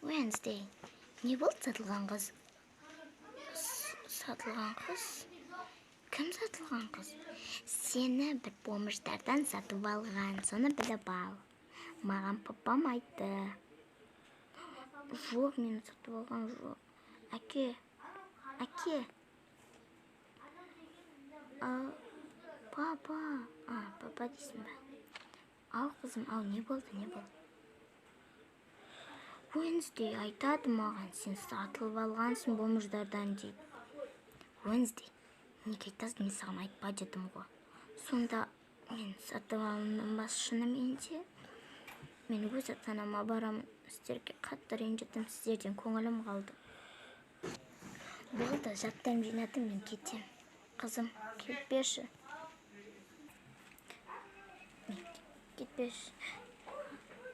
Wednesday. Не болды сатылған қыз? Сатылған қыз? Кім сатылған қыз? Сені бір бомждардан сатып алған, соны біліп ал. Маған папам айтты. Жоқ, мені сатып алған жоқ. Әке. Папа. Папа дейсің бе? Ау, қызым, не болды? Wednesday айтады маған, сен сатылып алғансың бомждардан дейді. Wednesday, неге айтасың, мен саған айтпа дедім ғой. Сонда мен сатып алынным ба шынымен де? Мен өз ата-анама барамын, сіздерге қатты ренжідім, сіздерден көңілім қалды. Болды, заттарымды жинадым, мен кетем. Қызым, кетпеші.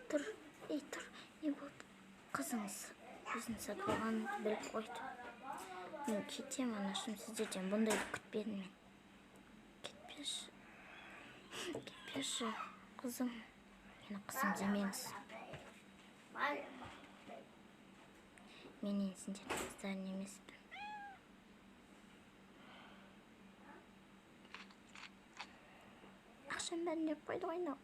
Тұр, не болды? Қызыңыз өзін сатып алғанын біліп қойды. Мен кетем, анашым, сіздерден бұндайды күтпедім мен. Кетпеші, қызым. Мені қызым демеңіз. Мен сендердің қыздарың емеспін. Ақшам бәрін жеп қойды ғой мынау.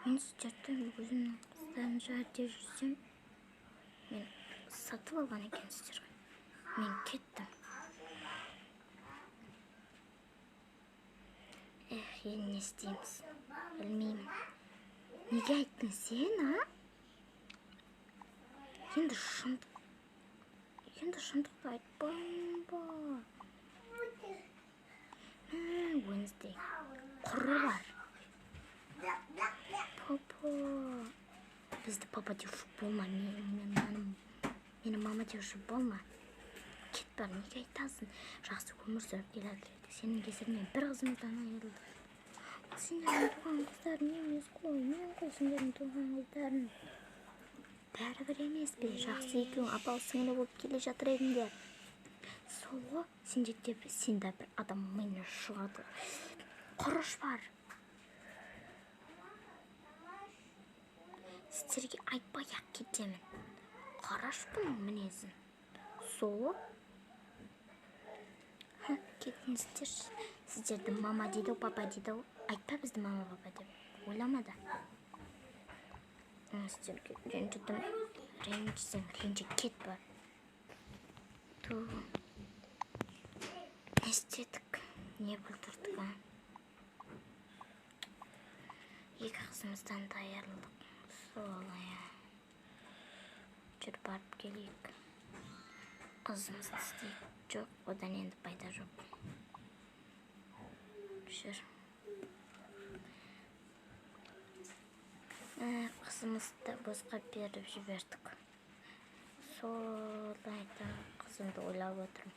Мен сіздерді өзімнің қыздарым жар деп жүрсем, мен сатып алған екенсіздер ғой. Мен кеттім. Енді не істейміз? Білмеймін. Неге айттың сен, Енді шындықты айтпайын ба? Wednesday. Құры бар. Папа. Бізді папа деуші болма. Мені мама деуші болма. Кет бар, неге айтасың? Жақсы өмір сүріп келеді. Сенің кесірінен бір қызымыздан айырылды. Сендердің туған қыздарың емес қой. Мен ғой сендердің туған қыздарың. Бәрібір емес пе? Жақсы екеуің апалы сіңілі болып келе жатыр едіңдер. Сол ғой, сендерде бір адам миына шығады. Құрыш бар. Сіздерге айтпай-ақ кетемін. Қараш бұның мінезін. Сол. Кетіңіздер. Сіздерді мама дейді, папа дейді. Айтпа бізді мама, папа деп. Ойлама да. Сіздерге ренжідім. Ренжісең, ренжі кет бар. Не істедік? Не бүлдірдік, Екі қызымыздан да айырылдық. Солай. Жүр барып келейік. Қызымызды істейік. Жоқ, одан енді пайда жоқ. Жүр. Қызымызды босқа беріп жібердік. Солайда қызымды ойлап отырмын.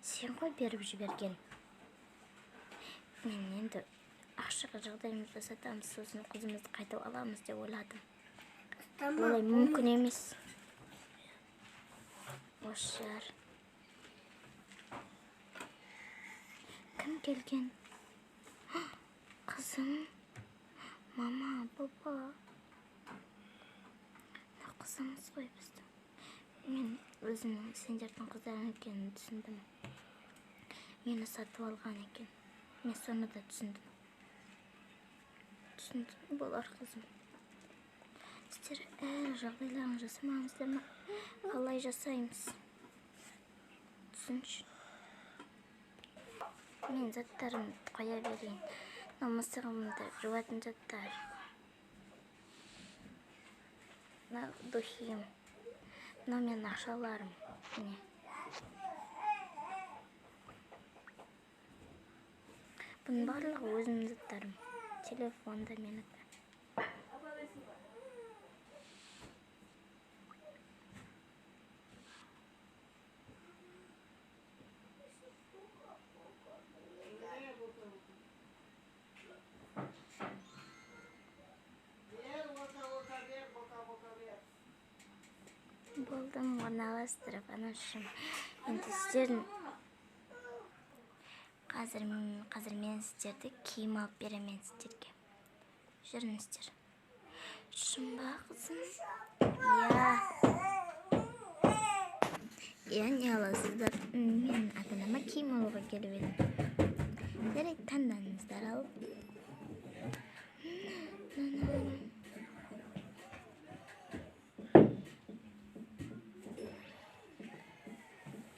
Сен ғой беріп жіберген. Мен енді ақшаға жағдайымызды жасатамыз, сосын қызымызды қайтып аламыз деп ойладым. Олай мүмкін емес. Ошар. Кім келген? Қызым. Мама, папа. Қызымыз ғой біздің. Мен өзімнің сендердің қыздарың екенін түсіндім. Мені сатып алған екен. Мен соны да түсіндім. Болар қызым. Сіздер жағдайларын жасамаңыздар ма? Қалай жасаймыз? Түсінші. Мен заттарымды қоя берейін. Мысығымды жуатын заттар. Духим. Мен ақшаларым. Бұның барлығы өзімнің заттарым. Телефонда менікі. болдым, орналастырып, анашым. Енді сіздердің қазір мен сіздерді киім алып беремін сіздерге. Жүріңіздер. Шынба қызым? Иә, не аласыздар? Мен ата-анама киім алуға келіп едім. Жарайды, таңдаңыздар алып.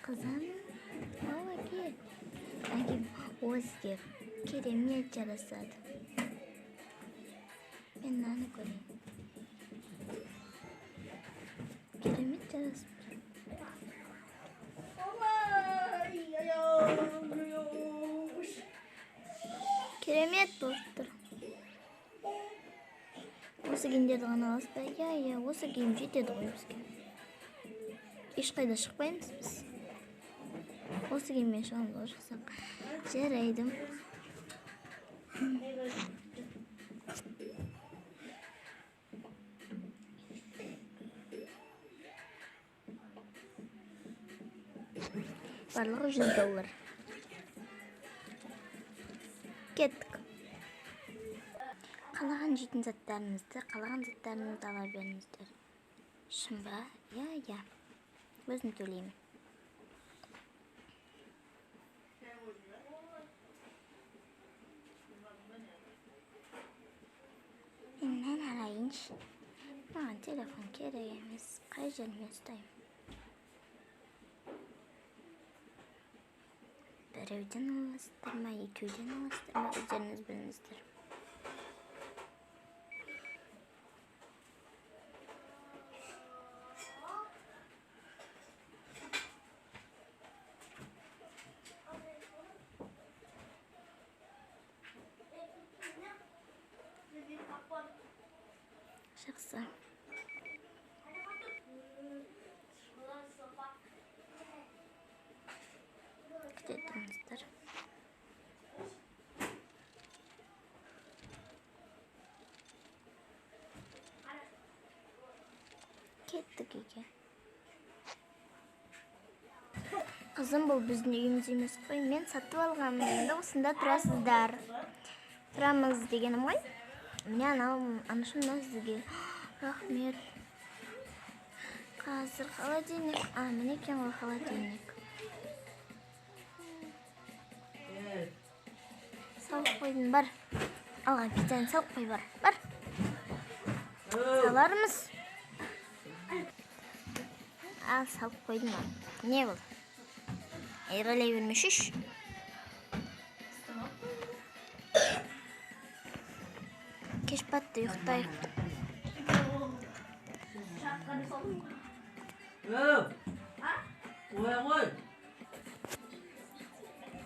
Қызым, ал әке. Әкем, өзге керемет жарасады. Мен наны көрейін. Керемет жарасып. Керемет болып тұр. Осы киімдерді ғана аласыз ба? Иә, осы киім жетеді ғой бізге. Ешқайда шықпаймыз біз. Осы киіммен шығамыз, шықсақ. Жарайды. Барлығы $100. Кеттік. Қалаған жейтін заттарыңызды, қалаған заттарыңызды ала беріңіздер. Шынба? Иә. Өзім төлеймін. Мен арайыншы. Маған телефон керек емес. Қай жеріме ұстаймын? Біреуден аласыздар ма, екеуден аласыздар ма, өздеріңіз біліңіздер. Жақсы. Күтетіңіздер. Кеттік үйге. Қызым, бұл біздің үйіміз емес қой. Мен сатып алғанмын, енді осында тұрасыздар. Тұрамыз дегенім ғой. Міне анашым сізге. Рахмет. Қазір холодильник. Міне екен ғой холодильник. Салып қойдың, бар. Алға питаны салып қой, бар. Салармыз. Ал, салып қойдың, бар. Не бұл? Айралай бермешіш. Кеш батты, ұйықтайық.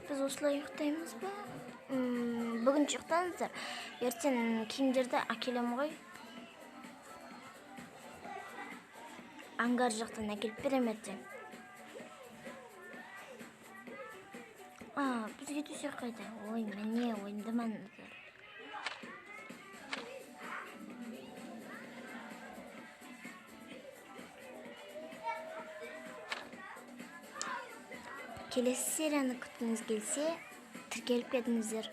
Біз осылай ұйықтаймыз ба? Бүгін ұйықтаңыздар. Ертең киімдерді әкелем ғой. Ангар жақтан әкеліп берем ертең. Бізге төсек қайда? Ой, міне ойындамаңыздар. Келесі серияны күткіңіз келсе, тіркеліп кетіңіздер.